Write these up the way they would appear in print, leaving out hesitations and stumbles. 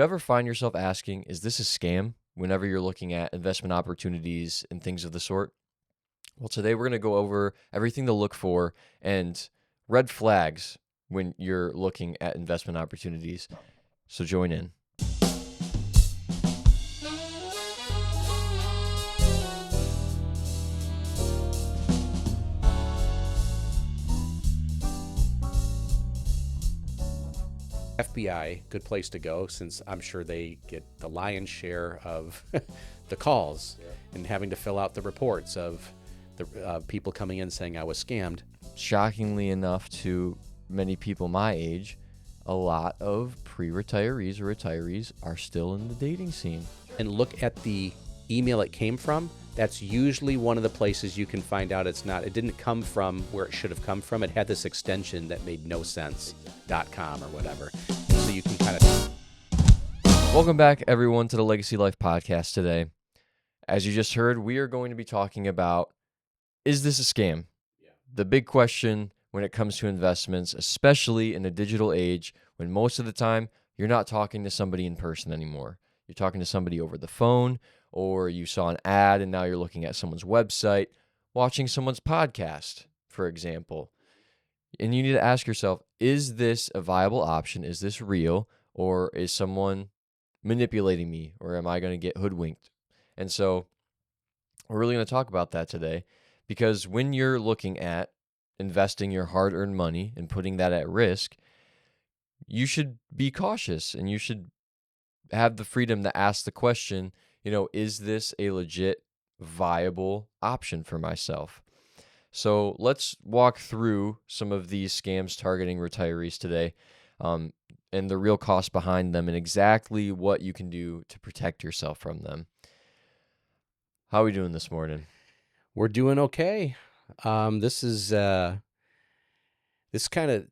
You ever find yourself asking, is this a scam? Whenever you're looking at investment opportunities and things of the sort? Well, today we're going to go over everything to look for and red flags when you're looking at investment opportunities. So join in. FBI, good place to go, since I'm sure they get the lion's share of the calls and having to fill out the reports of the people coming in saying I was scammed. Shockingly enough to many people my age, a lot of pre-retirees or retirees are still in the dating scene. And look at the email it came from. That's usually one of the places you can find out it didn't come from where it should have come from. It had this extension that made no sense, .com or whatever. So you can kind of... Welcome back, everyone, to the Legacy Life podcast today. As you just heard, we are going to be talking about, is this a scam? Yeah. The big question when it comes to investments, especially in a digital age, when most of the time you're not talking to somebody in person anymore. You're talking to somebody over the phone, or you saw an ad and now you're looking at someone's website, watching someone's podcast, for example. And you need to ask yourself, is this a viable option? Is this real? Or is someone manipulating me? Or am I going to get hoodwinked? And so we're really going to talk about that today, because when you're looking at investing your hard-earned money and putting that at risk, you should be cautious and you should have the freedom to ask the question, is this a legit, viable option for myself? So let's walk through some of these scams targeting retirees today, and the real cost behind them and exactly what you can do to protect yourself from them. How are we doing this morning? We're doing okay. This kind of,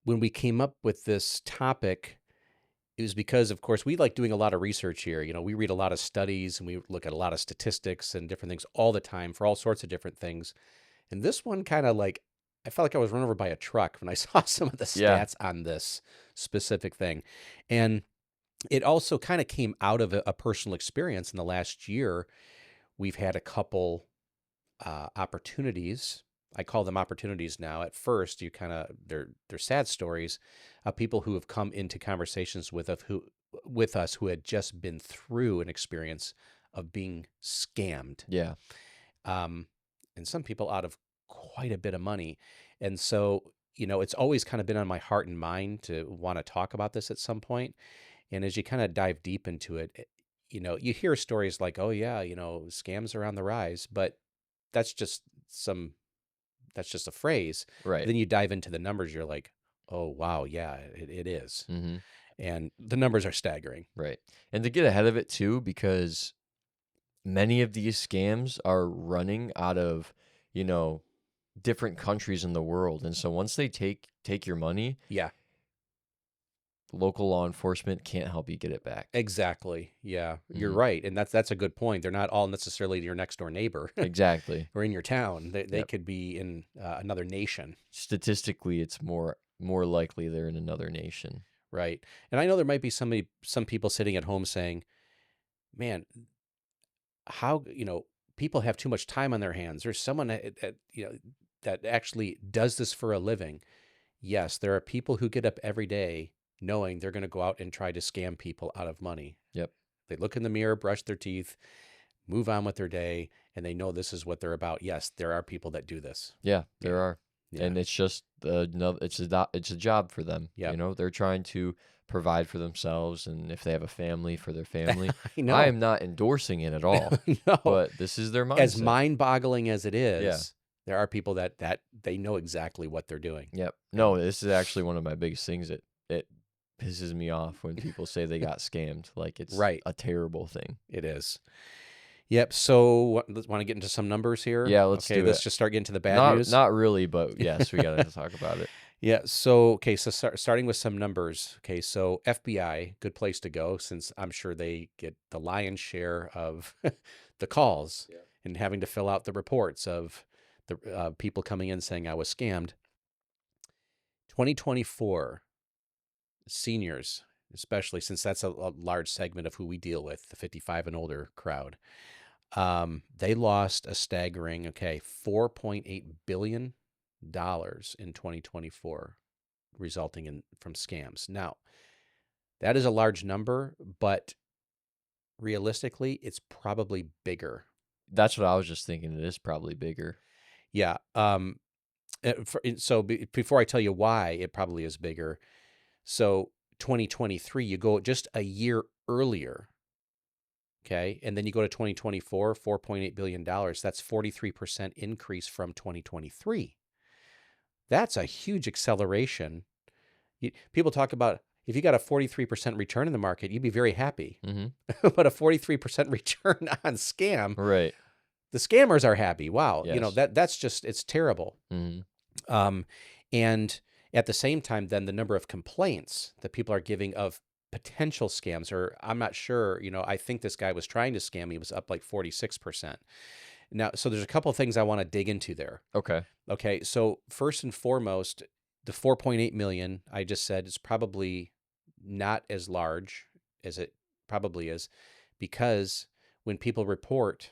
when we came up with this topic, it was because, of course, we like doing a lot of research here. We read a lot of studies and we look at a lot of statistics and different things all the time for all sorts of different things. And this one kind of I felt like I was run over by a truck when I saw some of the stats on this specific thing. And it also kind of came out of a personal experience in the last year. We've had a couple opportunities. I call them opportunities now. At first, they're sad stories of people who have come into conversations with us who had just been through an experience of being scammed. Yeah. And some people out of quite a bit of money. And so, it's always kind of been on my heart and mind to want to talk about this at some point. And as you kind of dive deep into it, you hear stories like, oh yeah, scams are on the rise, but that's just a phrase. Right. Then you dive into the numbers, you're like, oh wow, yeah, it is. Mm-hmm. And the numbers are staggering. Right. And to get ahead of it too, because many of these scams are running out of, different countries in the world. And so once they take your money, Yeah, local law enforcement can't help you get it back. exactly. Yeah, you're Mhm. right. And that's a good point. They're not all necessarily your next door neighbor Exactly. or in your town. They Yep. could be in another nation. Statistically, it's more likely they're in another nation. Right. And I know there might be some people sitting at home saying, man, how, people have too much time on their hands. There's someone that actually does this for a living. Yes, there are people who get up every day knowing they're going to go out and try to scam people out of money. Yep. They look in the mirror, brush their teeth, move on with their day, and they know this is what they're about. Yes, there are people that do this. Yeah, there are. Yeah. And it's just it's a job for them. Yep. They're trying to provide for themselves, and if they have a family, for their family. I know. I am not endorsing it at all. No. But this is their mindset. As mind-boggling as it is, Yeah. there are people that they know exactly what they're doing. Yep. No, this is actually one of my biggest things. It pisses me off when people say they got scammed. Like, it's Right. a terrible thing. It is. Yep. So, let's want to get into some numbers here. Yeah, let's do let's it. just start getting to the bad news. Not really, but yes, we got to talk about it. Yeah. So, starting with some numbers. Okay. So, FBI, good place to go, since I'm sure they get the lion's share of the calls and having to fill out the reports of the people coming in saying I was scammed. 2024 seniors especially since that's a large segment of who we deal with, the 55 and older crowd. They lost a staggering, $4.8 billion in 2024, resulting in from scams. Now, that is a large number, but realistically, it's probably bigger. That's what I was just thinking. It is probably bigger. Yeah. Before I tell you why it probably is bigger, so 2023, you go just a year earlier, okay, and then you go to 2024, $4.8 billion. That's 43% increase from 2023. That's a huge acceleration. People talk about if you got a 43% return in the market, you'd be very happy. Mm-hmm. But a 43% return on scam, Right. the scammers are happy. Wow. Yes. That's just, it's terrible. Mm-hmm. And at the same time, then the number of complaints that people are giving of potential scams, or I'm not sure, I think this guy was trying to scam me, was up like 46%. Now, so there's a couple of things I want to dig into there. Okay. Okay. So first and foremost, the 4.8 million I just said is probably not as large as it probably is, because when people report,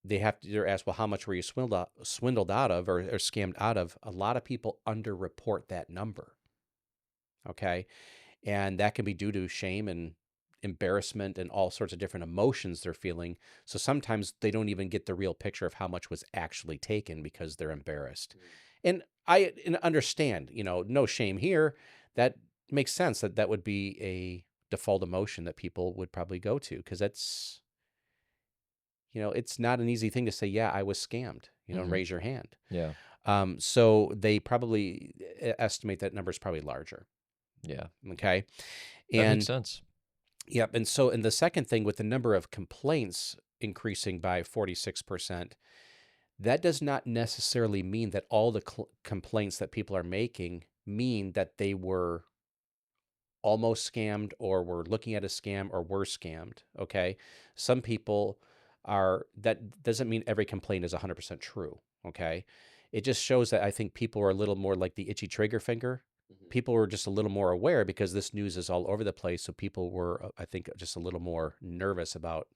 they're asked, well, how much were you swindled out of or scammed out of? A lot of people underreport that number. Okay. And that can be due to shame and embarrassment and all sorts of different emotions they're feeling. So sometimes they don't even get the real picture of how much was actually taken because they're embarrassed. And I understand, no shame here. That makes sense that would be a default emotion that people would probably go to, because that's, it's not an easy thing to say, yeah, I was scammed, and Mhm. raise your hand. Yeah. So they probably estimate that number is probably larger. Yeah. Okay. That makes And sense. yep. And the second thing, with the number of complaints increasing by 46%, that does not necessarily mean that all the complaints that people are making mean that they were almost scammed or were looking at a scam or were scammed. Okay. Some people that doesn't mean every complaint is 100% true. Okay. It just shows that I think people are a little more like the itchy trigger finger. People were just a little more aware because this news is all over the place. So people were, I think, just a little more nervous about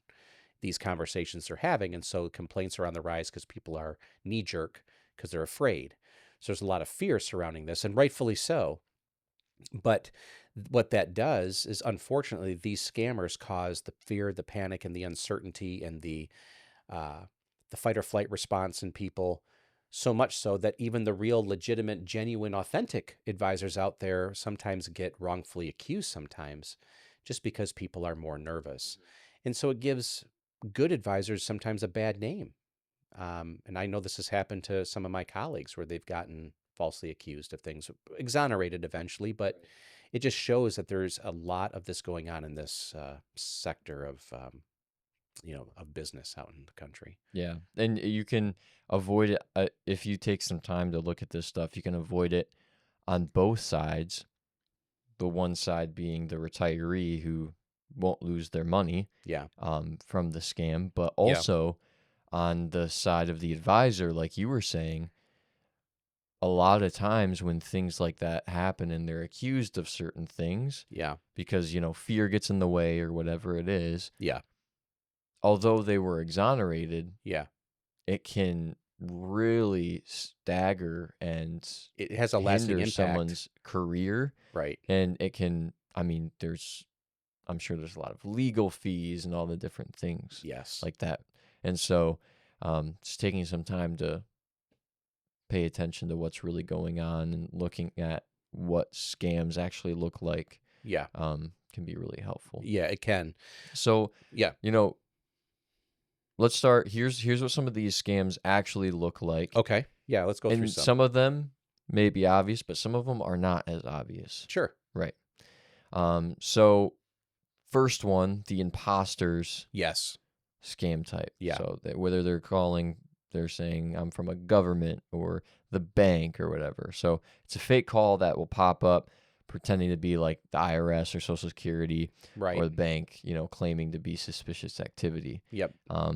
these conversations they're having. And so complaints are on the rise because people are knee jerk because they're afraid. So there's a lot of fear surrounding this, and rightfully so. But what that does is, unfortunately, these scammers cause the fear, the panic, and the uncertainty, and the fight or flight response in people, so much so that even the real, legitimate, genuine, authentic advisors out there sometimes get wrongfully accused sometimes, just because people are more nervous. And so it gives good advisors sometimes a bad name. And I know this has happened to some of my colleagues where they've gotten falsely accused of things, exonerated eventually, but it just shows that there's a lot of this going on in this sector of business out in the country. Yeah. And you can avoid it if you take some time to look at this stuff. You can avoid it on both sides. The one side being the retiree who won't lose their money Yeah. from the scam, but Yeah. also on the side of the advisor, like you were saying, a lot of times when things like that happen and they're accused of certain things Yeah. because, fear gets in the way or whatever it is, Yeah. although they were exonerated, Yeah. it can really stagger and It has a lasting hinder impact. someone's career. Right. And it can, I'm sure there's a lot of legal fees and all the different things Yes. like that. And so just taking some time to pay attention to what's really going on and looking at what scams actually look like Yeah. can be really helpful. Yeah, it can. So, Yeah. let's start. Here's what some of these scams actually look like. Okay. Yeah, let's go through And some. some of them may be obvious, but some of them are not as obvious. Sure. Right. So first one, the imposters Yes. scam type. Yeah. So whether they're saying I'm from a government or the bank or whatever. So it's a fake call that will pop up pretending to be like the IRS or Social Security Right. or the bank, claiming to be suspicious activity. Yep.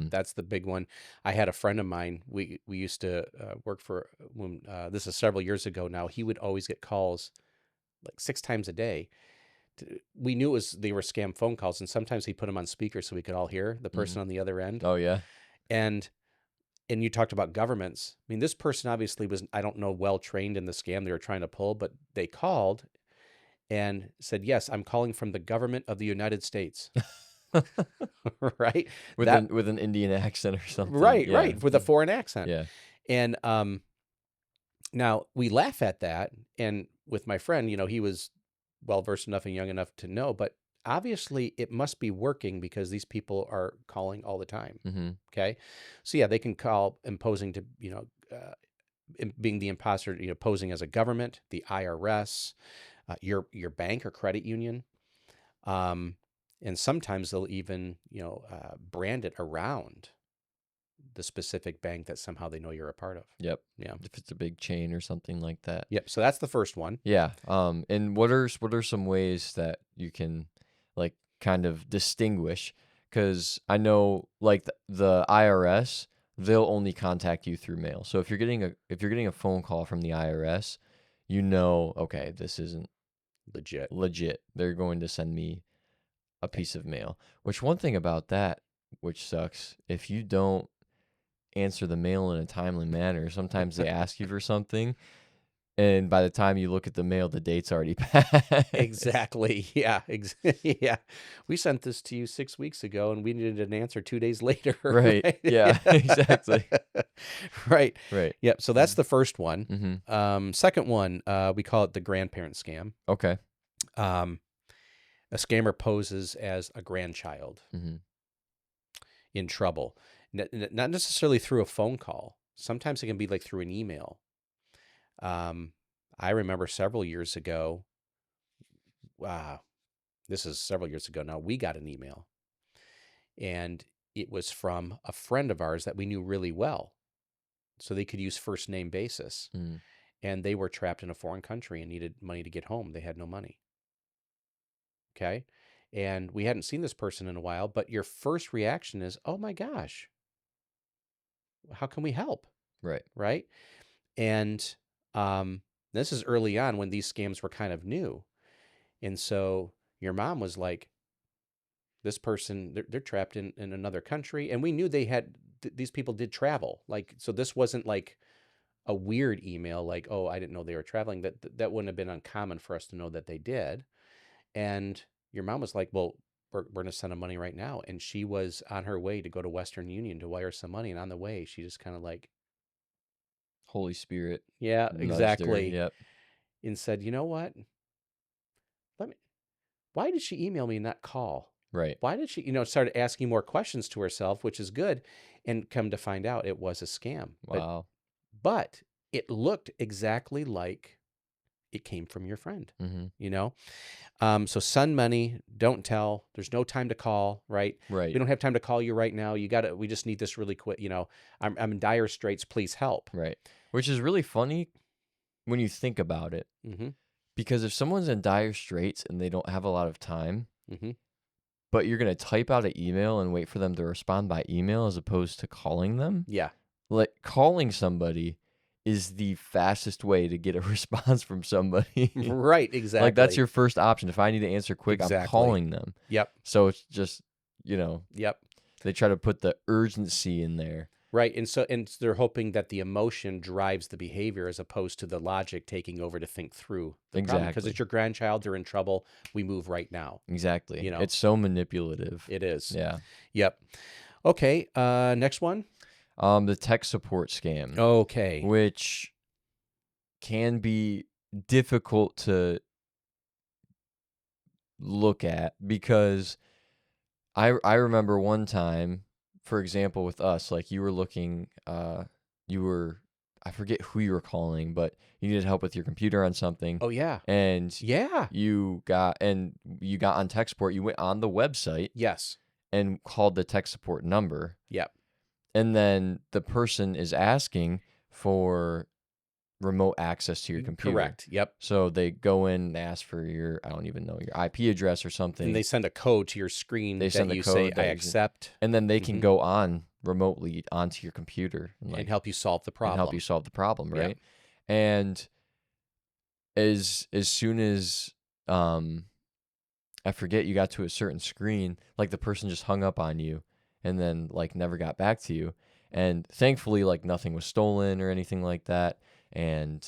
That's the big one. I had a friend of mine. We used to work for this is several years ago now. He would always get calls like 6 times a day we knew they were scam phone calls, and sometimes he put them on speaker so we could all hear the person on the other end. Oh yeah. And you talked about governments. I mean, this person obviously was, I don't know, well trained in the scam they were trying to pull, but they called and said, "Yes, I'm calling from the government of the United States." Right? with an Indian accent or something. Right, Yeah. right, with a foreign accent. Yeah. And now we laugh at that, and with my friend, he was well versed enough and young enough to know, but obviously it must be working because these people are calling all the time. Mm-hmm. Okay, so yeah, they can call imposing to being the imposter, posing as a government, the IRS, your bank or credit union, and sometimes they'll even brand it around the specific bank that somehow they know you're a part of. Yep. Yeah. If it's a big chain or something like that. Yep. So that's the first one. Yeah. And what are some ways that you can like kind of distinguish? Because I know like the IRS, they'll only contact you through mail. So if you're getting a phone call from the IRS, okay, this isn't legit. They're going to send me a piece of mail. Which one thing about that, which sucks, if you don't answer the mail in a timely manner, sometimes they ask you for something, and by the time you look at the mail, the date's already passed. Exactly. Yeah. Yeah. We sent this to you 6 weeks ago, and we needed an answer 2 days later. Right. Yeah. Exactly. Right. Right. Yep. So that's the first one. Mm-hmm. Second one, we call it the grandparent scam. Okay. A scammer poses as a grandchild Mm-hmm. in trouble, not necessarily through a phone call. Sometimes it can be like through an email. I remember several years ago, this is several years ago now, we got an email, and it was from a friend of ours that we knew really well. So they could use first name basis. Mm. And they were trapped in a foreign country and needed money to get home. They had no money. Okay. And we hadn't seen this person in a while, but your first reaction is, oh my gosh, how can we help? Right. Right. And this is early on when these scams were kind of new. And so your mom was like, this person, they're trapped in another country. And we knew they had, these people did travel. Like, so this wasn't like a weird email, like, oh, I didn't know they were traveling. That wouldn't have been uncommon for us to know that they did. And your mom was like, well, we're going to send them money right now. And she was on her way to go to Western Union to wire some money. And on the way, she just kind of like, Holy Spirit. yeah, nudged her. exactly. Yep. And said, you know what? Why did she email me and not call? Right. Why did she, started asking more questions to herself, which is good. And come to find out it was a scam. Wow. But it looked exactly like it came from your friend, Mm-hmm. So send money, don't tell. There's no time to call, right? Right. We don't have time to call you right now. We just need this really quick. I'm in dire straits. Please help. Right. Which is really funny when you think about it. Mm-hmm. Because if someone's in dire straits and they don't have a lot of time, Mm-hmm. but you're going to type out an email and wait for them to respond by email as opposed to calling them, Yeah. like calling somebody is the fastest way to get a response from somebody. Right. Exactly. Like that's your first option. If I need to answer quick, I'm calling them. Yep. So it's just, Yep. they try to put the urgency in there. Right. And they're hoping that the emotion drives the behavior as opposed to the logic taking over to think through the problem. Because Exactly. it's your grandchild, they're in trouble. We move right now. Exactly. It's so manipulative. It is. Yeah. Yep. Okay. Next one. The tech support scam. Okay. Which can be difficult to look at because I remember one time, for example, with us, like you were looking, I forget who you were calling, but you needed help with your computer on something. Oh yeah. And Yeah. you got on tech support. You went on the website. Yes. And called the tech support number. Yep. And then the person is asking for remote access to your computer. Correct. Yep. So they go in and ask for your, I don't even know, your IP address or something. And they send a code to your screen that you say, I accept. And then they can go on remotely onto your computer. And help you solve the problem. Right? Yep. And as soon as I forget you got to a certain screen, like the person just hung up on you and then like never got back to you. And thankfully, like nothing was stolen or anything like that. And,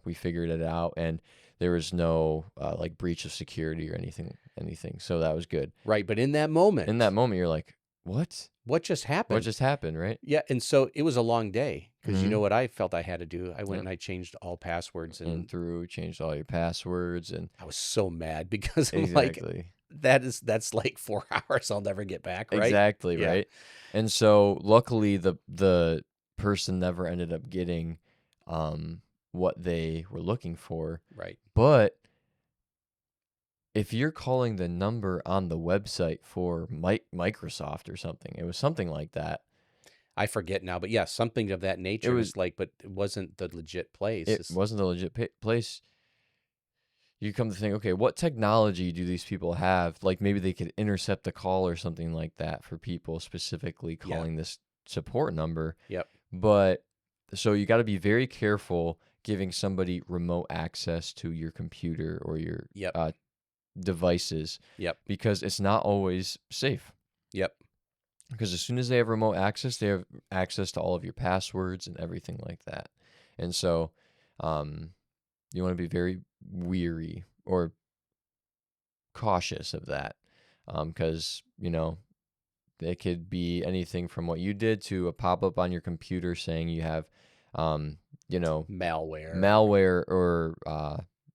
we figured it out and there was no like breach of security or anything. So that was good. Right. But in that In that moment, moment, you're like, what? what just What happened? just happened, right? Yeah. And so it was a long day because you Mm-hmm. know what I felt I had to do? I went Yep. and I changed all passwords, And and through, changed all your passwords and I was so mad because I'm like, exactly. that's like 4 hours I'll never get back. Right. Exactly, Yeah. right? And so luckily the person never ended up getting um what they were looking for. Right. But if you're calling the number on the website for Microsoft or something, it was something like that. I forget now, but yeah, something of that It nature. And was it's like, but it wasn't the legit place. it wasn't a legit place. You come to think, okay, what technology do these people have? Like maybe they could intercept a call or something like that for people specifically Yeah. calling this support number. Yep. But so you got to be very careful giving somebody remote access to your computer or your Yep. devices Yep. because it's not always safe. Yep. Because as soon as they have remote access, they have access to all of your passwords and everything like that. And so you want to be very weary or cautious of that because, it could be anything from what you did to a pop-up on your computer saying you have, um, Malware. malware or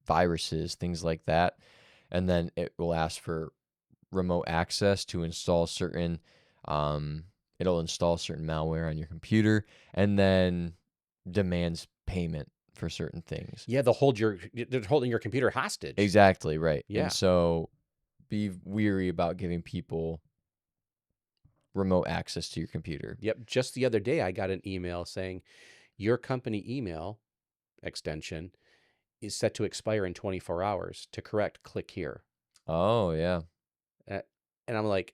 viruses, things like that. And then it will ask for remote access to install certain, it'll install certain malware on your computer and then demands payment for certain things. Yeah. They're holding your computer hostage. Exactly, right. Yeah. And so be weary about giving people remote access to your computer. Yep. Just the other day, I got an email saying your company email extension is set to expire in 24 hours. To correct, click here. Oh, yeah. Uh, and I'm like,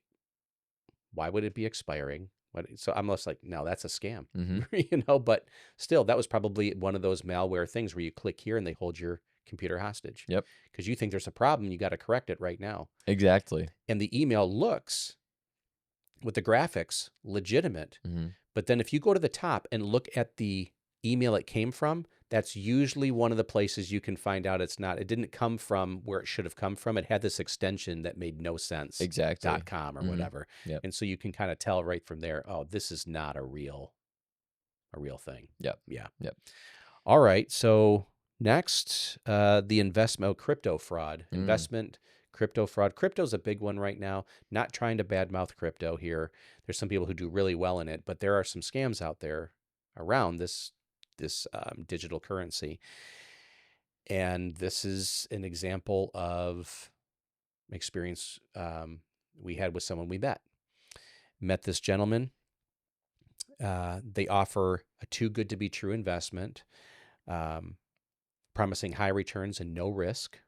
why would it be expiring? So I'm just like, no, that's a scam, Mm-hmm. but still, that was probably one of those malware things where you click here and they hold your computer hostage Yep. because you think there's a problem. You got to correct it right now. Exactly. And the email looks with the graphics legitimate. Mm-hmm. But then if you go to the top and look at the email it came from, that's usually one of the places you can find out it's not. It didn't come from where it should have come from. It had this extension that made no sense. Exactly. .com or Mhm. whatever. Yep. And so you can kind of tell right from there, oh, this is not a real thing. Yep. Yeah. Yep. All right. So next, the investment crypto fraud. Investment crypto fraud. Crypto's a big one right now. Not trying to badmouth crypto here. There's some people who do really well in it, but there are some scams out there around this digital currency. And this is an example of experience we had with someone we met this gentleman. They offer a too good to be true investment, promising high returns and no risk.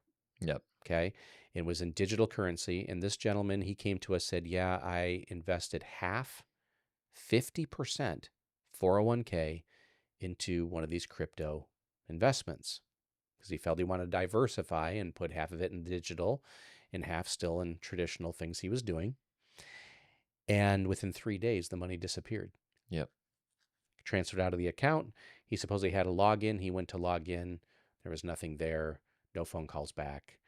Yep. Okay. It was in digital currency. And this gentleman, he came to us, said, yeah, I invested half, 50% 401k into one of these crypto investments because he felt he wanted to diversify and put half of it in digital and half still in traditional things he was doing. And within 3 days, the money disappeared. Yep. Transferred out of the account. He supposedly had a login. He went to log in. There was nothing there. No phone calls back.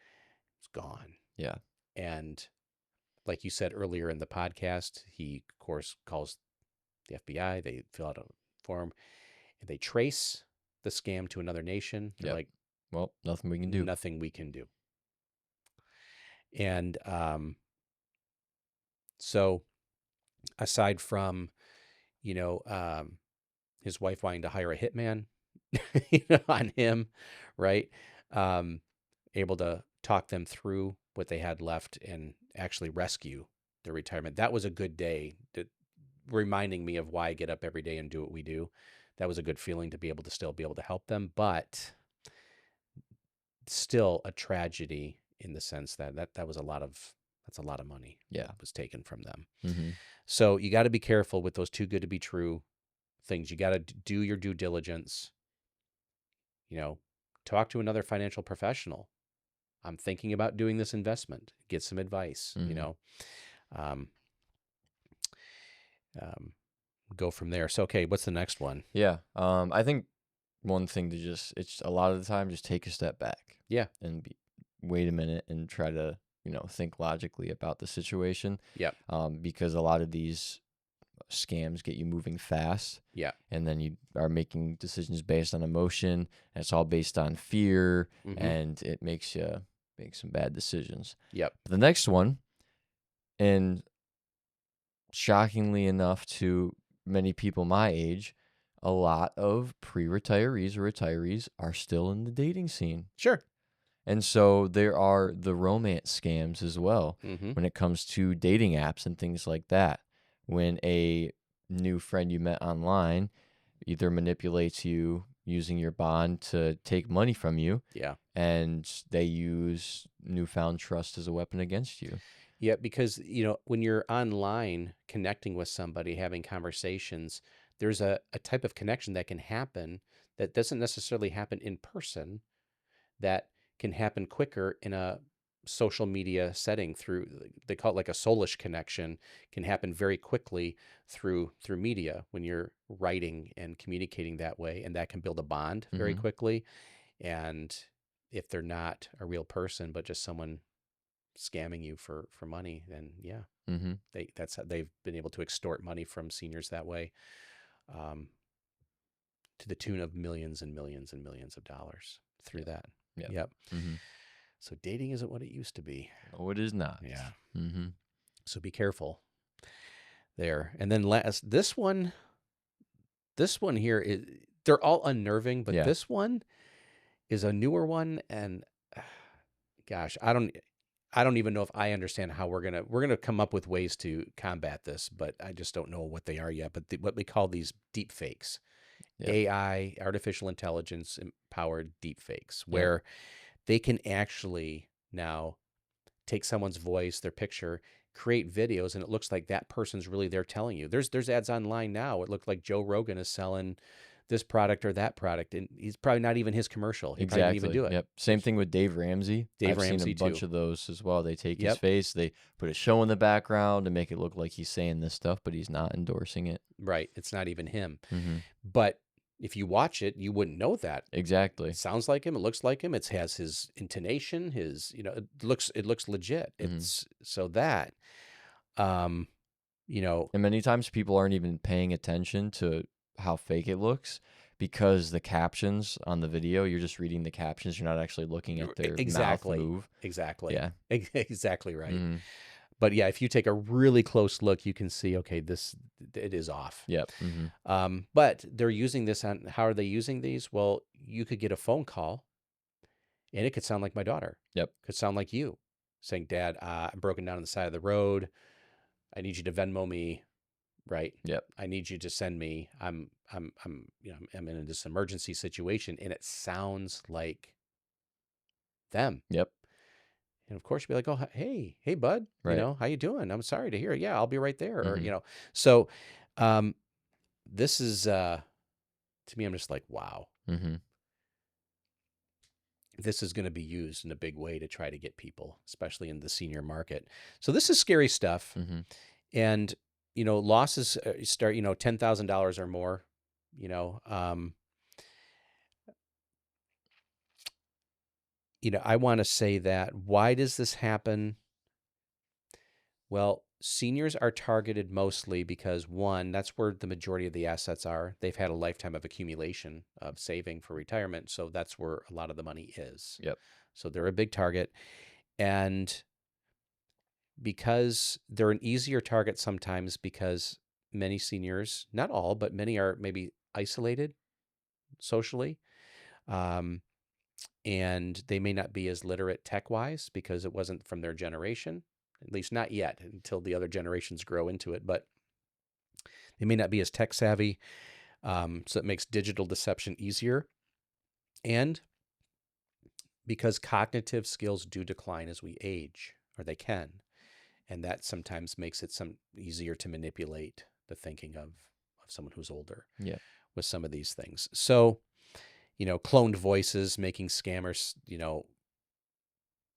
It's gone. Yeah. And like you said earlier in the podcast, he, of course, calls the FBI. They fill out a form. And they trace the scam to another nation. They're Yep. like, Well, nothing we can do. nothing we can do. And so aside from, his wife wanting to hire a hitman, on him, right? Able to talk them through what they had left and actually rescue their retirement. That was a good day, reminding me of why I get up every day and do what we do. That was a good feeling to be able to still be able to help them, but still a tragedy in the sense that was that's a lot of money. Yeah. Was taken from them. Mm-hmm. So you got to be careful with those too good to be true things. You got to do your due diligence. Talk to another financial professional I'm thinking about doing this investment. Get some advice, um, um, go from there. So, okay, what's the next one? Yeah. I think one thing to it's a lot of the time, just take a step back Yeah. and wait a minute and try to, think logically about the situation. Yeah. Because a lot of these scams get you moving fast. Yeah. And then you are making decisions based on emotion, and it's all based on fear, Mm-hmm. and it makes you make some bad decisions. Yep. The next one, and shockingly enough to many people my age, a lot of pre-retirees or retirees are still in the dating scene. Sure. And so there are the romance scams as well Mm-hmm. when it comes to dating apps and things like that. When a new friend you met online either manipulates you using your bond to take money from you, Yeah. and they use newfound trust as a weapon against you. Yeah, because when you're online connecting with somebody, having conversations, there's a type of connection that can happen that doesn't necessarily happen in person, that can happen quicker in a social media setting. Through, they call it like a soulish connection, can happen very quickly through media when you're writing and communicating that way, and that can build a bond very Mm-hmm. quickly. And if they're not a real person but just someone scamming you for money, then yeah, Mm-hmm. that's how they've been able to extort money from seniors that way, um, to the tune of millions and millions and millions of dollars through Yep. that. Yep. Yep. Mm-hmm. So dating isn't what it used to be. No, it is not. Yeah. Mm-hmm. So be careful there. And then last, this one here is, they're all unnerving, but Yeah. this one is a newer one, and gosh, I don't even know if I understand how we're gonna come up with ways to combat this, but I just don't know what they are yet. But what we call these deepfakes, Yep. AI, artificial intelligence empowered deepfakes, Yep. where they can actually now take someone's voice, their picture, create videos, and it looks like that person's really there telling you. There's ads online now. It looked like Joe Rogan is selling this product or that product, and he's probably not even his commercial. He probably didn't even Exactly. do it. Yep. Same thing with Dave Ramsey. Dave I've seen a Ramsey bunch too. of those as well. They take his Yep. face, they put a show in the background to make it look like he's saying this stuff, but he's not endorsing it. Right. It's not even him. Mm-hmm. But if you watch it, you wouldn't know that. Exactly. It sounds like him. It looks like him. It has his intonation. It looks legit. Mhm. It's so that, um, And many times people aren't even paying attention to how fake it looks because the captions on the video, you're just reading the captions. You're not actually looking at their exactly, mouth move. exactly, Yeah. exactly right. Mhm. But yeah, if you take a really close look, you can see, okay, it is off. Yep. Mm-hmm. But they're using this on, how are they using these? Well, you could get a phone call and it could sound like my daughter. Yep. Could sound like you saying, Dad, I'm broken down on the side of the road. I need you to Venmo me, right? Yep. I need you to send me. I'm in this emergency situation, and it sounds like them. Yep. And of course, you'd be like, "Oh, hey, bud, Right. how you doing? I'm sorry to hear it. Yeah, I'll be right there." Or Mhm. so, this is to me, I'm just like, wow, Mm-hmm. this is going to be used in a big way to try to get people, especially in the senior market. So this is scary stuff. Mm-hmm. And losses start $10,000 or more. I want to say that, why does this happen? Well, seniors are targeted mostly because, one, that's where the majority of the assets are. They've had a lifetime of accumulation of saving for retirement, so that's where a lot of the money is. Yep. So they're a big target. And because they're an easier target sometimes, because many seniors, not all, but many, are maybe isolated socially. And they may not be as literate tech-wise because it wasn't from their generation, at least not yet, until the other generations grow into it. But they may not be as tech savvy, so it makes digital deception easier. And because cognitive skills do decline as we age, or they can, and that sometimes makes it easier to manipulate the thinking of someone who's older. Yeah. With some of these things. So, cloned voices, making scammers,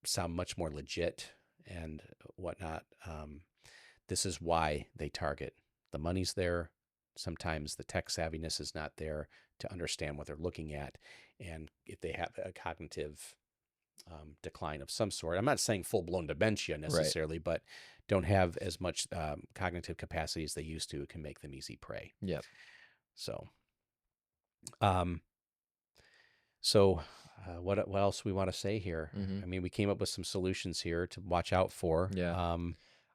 sound much more legit and whatnot. This is why they target. The money's there. Sometimes the tech savviness is not there to understand what they're looking at. And if they have a cognitive decline of some sort, I'm not saying full-blown dementia Right. necessarily, but don't have as much cognitive capacity as they used to, it can make them easy prey. Yep. So, um, so what else we want to say here? Mhm. I mean, we came up with some solutions here to watch out for. Yeah.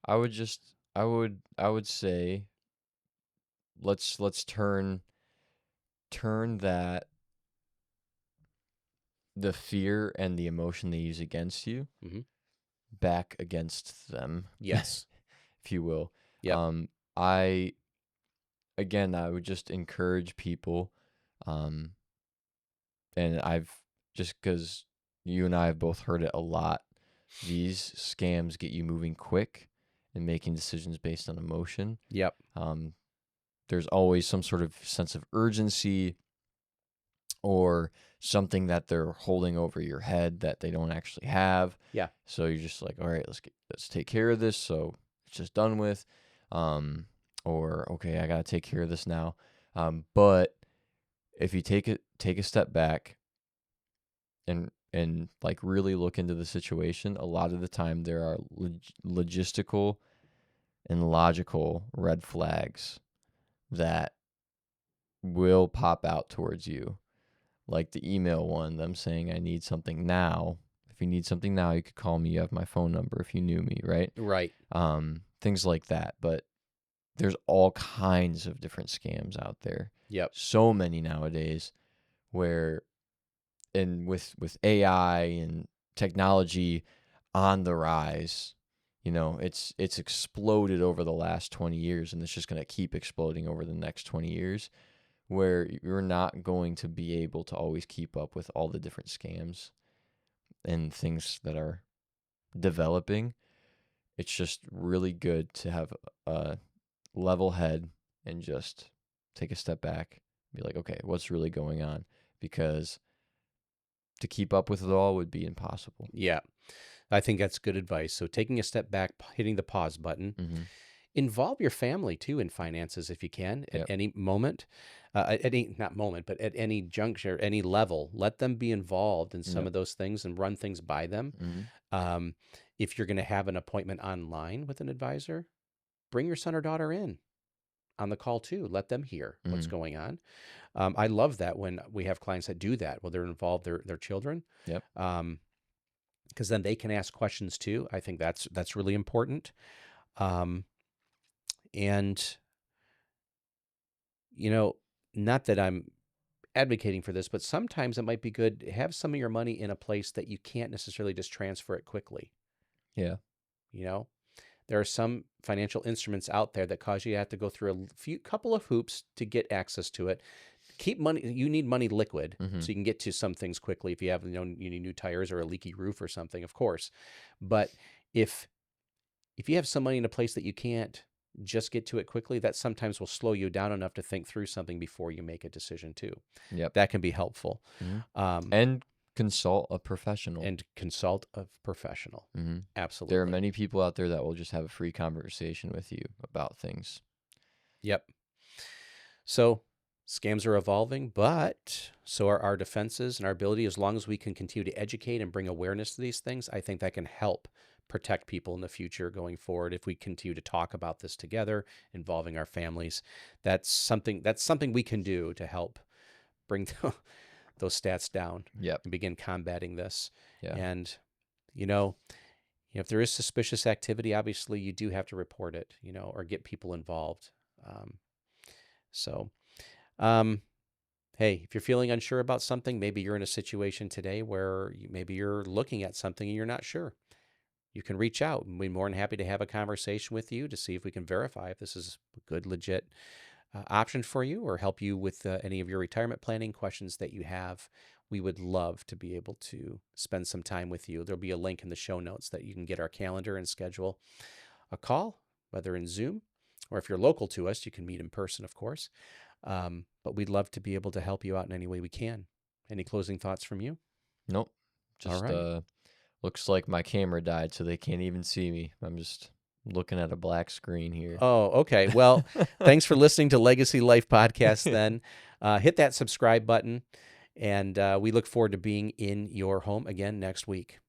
I would say let's turn that the fear and the emotion they use against you Mhm. back against them, Yes. if you will. Yep. I would just encourage people, and I've just because you and I have both heard it a lot. These scams get you moving quick and making decisions based on emotion. Yep. There's always some sort of sense of urgency or something that they're holding over your head that they don't actually have. Yeah. So you're just like, all right, let's take care of this. So it's just done with. Or okay, I gotta take care of this now. But if you take a step back and like really look into the situation, a lot of the time there are logistical and logical red flags that will pop out towards you. Like the email one, them saying, I need something now. If you need something now, you could call me. You have my phone number if you knew me, right? Right. Things like that. But there's all kinds of different scams out there. Yep. So many nowadays where, and with AI and technology on the rise, it's exploded over the last 20 years, and it's just going to keep exploding over the next 20 years, where you're not going to be able to always keep up with all the different scams and things that are developing. It's just really good to have a level head and just take a step back, be like, okay, what's really going on? Because to keep up with it all would be impossible. Yeah. I think that's good advice. So taking a step back, hitting the pause button. Mm-hmm. Involve your family too in finances if you can at Yep. any moment, at any not moment, but at any juncture, any level. Let them be involved in some Yep. of those things and run things by them. Mm-hmm. If you're going to have an appointment online with an advisor, bring your son or daughter in on the call too. Let them hear what's Mm-hmm. going on. I love that when we have clients that do that, where they're involved their children. Yep. Because then they can ask questions too. I think that's really important. And not that I'm advocating for this, but sometimes it might be good to have some of your money in a place that you can't necessarily just transfer it quickly. Yeah. There are some financial instruments out there that cause you to have to go through couple of hoops to get access to it. Keep money. You need money liquid Mm-hmm. so you can get to some things quickly. If you have, you need new tires or a leaky roof or something, of course. But if you have some money in a place that you can't just get to it quickly, that sometimes will slow you down enough to think through something before you make a decision too. Yep. That can be helpful. Mm-hmm. And consult a professional. Mm-hmm. Absolutely. There are many people out there that will just have a free conversation with you about things. Yep. So scams are evolving, but so are our defenses and our ability. As long as we can continue to educate and bring awareness to these things, I think that can help protect people in the future going forward. If we continue to talk about this together, involving our families, that's something we can do to help bring those stats down. Yep. And begin combating this. Yeah. And if there is suspicious activity, obviously you do have to report it, or get people involved. Hey, if you're feeling unsure about something, maybe you're in a situation today where maybe you're looking at something and you're not sure. You can reach out, and we're more than happy to have a conversation with you to see if we can verify if this is a good, legit option for you, or help you with any of your retirement planning questions that you have. We would love to be able to spend some time with you. There'll be a link in the show notes that you can get our calendar and schedule a call, whether in Zoom, or if you're local to us, you can meet in person, of course. But we'd love to be able to help you out in any way we can. Any closing thoughts from you? Nope. All Just right. Looks like my camera died, so they can't even see me. I'm just looking at a black screen here. Oh, okay. Well, thanks for listening to Legacy Life Podcast then. Hit that subscribe button, and we look forward to being in your home again next week.